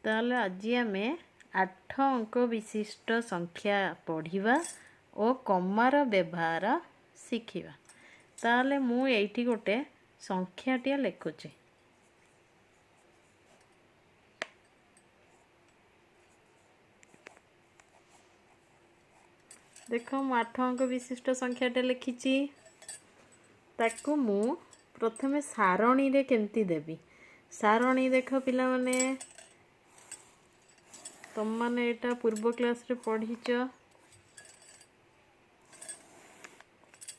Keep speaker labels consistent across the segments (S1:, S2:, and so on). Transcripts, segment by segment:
S1: ताहले आज आम 8 अंक विशिष्ट संख्या पढ़िबा और कमार व्यवहार शिखिबा। ताहले मु एठी गोटे संख्याटिया लिखुची। देख मु 8 अंक विशिष्ट संख्याटे लिखिची। ताकू मु प्रथमे सारणी रे केमती देबी। सारणी देख पिला माने तुम माने एटा पूर्व क्लास रे पढ़ीच।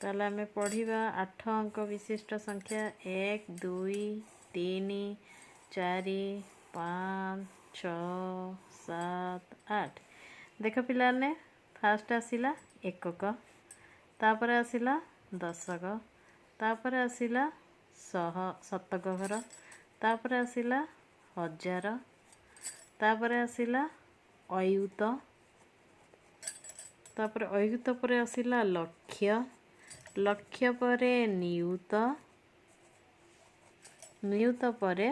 S1: ताले आमे पढ़िबा 8 अंक विशिष्ट संख्या 1 2 3 4 5 6 7 8। देख पिला ने फास्ट आसिला एकक, तापर आसिला दशक, तापर आसिला शतक घर, तापर आसिला हजार, तापर आसिला अयुत, तापर अयुत पर आसिला लक्ष्य, लक्ष्य परे नियुत, नियुत परे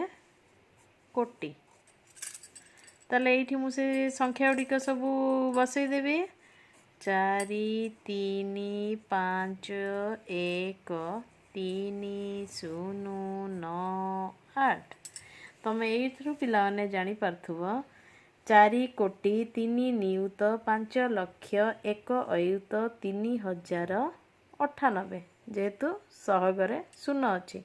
S1: कोटि। ताले एठी मु से संख्या गुड़िक सब बसई देबी। 4 3 5 1 3 0 9 8। तमे एथरु पिला माने जानि पारथुबो 4 कोटि 3 नियुत 5 लक्ष्य 1 अयुत 3098 जेहेतु सहगरे शून्य अच्छी।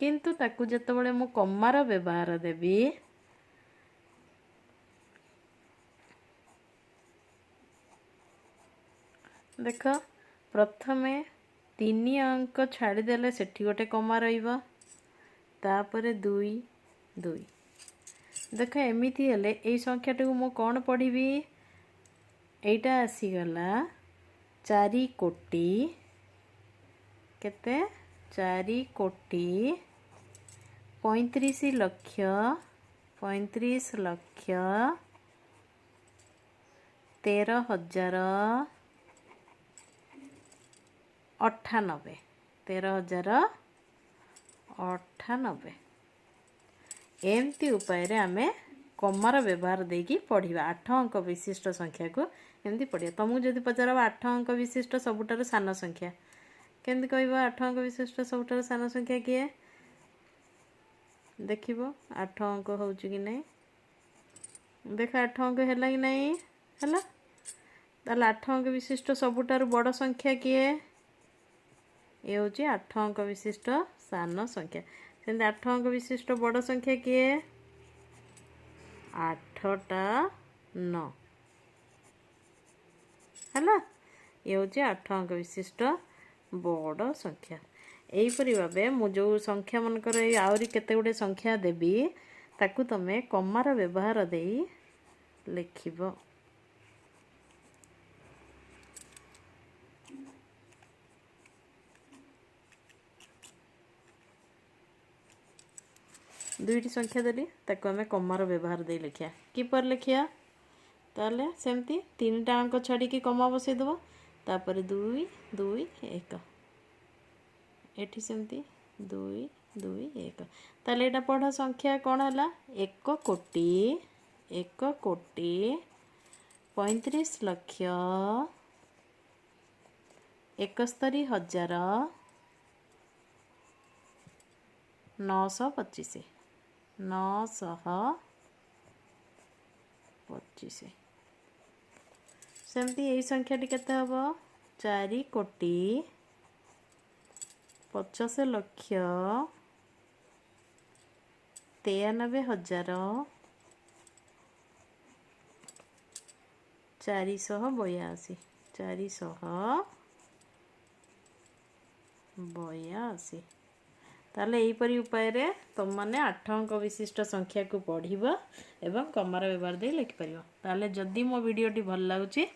S1: किंतु ताकू जेतेबेले मु कमार व्यवहार देबी देख प्रथमे 3 अंक छाड़देले सेठी गोटे कमा रहिबा, तापरे 2 2। देख एमिति हेले एई संख्याटा को मु कोन पढ़िबी। एटा आसी गला 4 कोटि केते 4 कोटि 35 लक्ष्य 35 लक्ष्य 13,098 13,098 एमती उपाय रे आमे कमार व्यवहार देकी पढ़िबा। 8 अंक विशिष्ट संख्या को एमती पढ़िबा। तुमको जदि पचार 8 अंक विशिष्ट सबुठार सान संख्या केमती कहबो। 8 अंक विशिष्ट सबुठार सान संख्या किए देखिबो 8 अंक होउची कि नहीं। देख 8 अंक हैला कि नहीं हैला। ताले 8 अंक विशिष्ट सबुठार बड़ संख्या किए ये होची 8 अंक विशिष्ट सान संख्या। सेंते 8 अंक विशिष्ट बड़ संख्या किए 8टा 9 हैला। ये होची 8 अंक विशिष्ट बड़ संख्या। एही परि भाबे मु जो संख्या मनकर आउरी केते गुडे संख्या देबी ताकू तमे कमार व्यवहार देई लिखिबो। दुईटी संख्या देली ताको आमे कमार व्यवहार दे लिखिया। किपर लिखिया ताले सेमती 3टा अंक छाड़ी की कमा बसई दबो। तापर 2 2 1 एठी सेमती 2 2 1। ताले एटा पढ़ संख्या कोन हला 1 कोटि 35 लक्ष्य 71,925 925। सेमती यही संख्या केते हबो 4 कोटि 50 लक्ष्य 93,482 482। ताले एही परि उपाय रे तुम माने 8 अंक विशिष्ट संख्या को पढ़िबो एवं कमार व्यवहार दे लिखि परिबो। ताले जदि मो वीडियोटी भल लागुची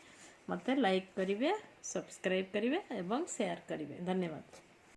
S1: मते लाइक करिवे, सब्सक्राइब करिवे एवं शेयर करिवे। धन्यवाद।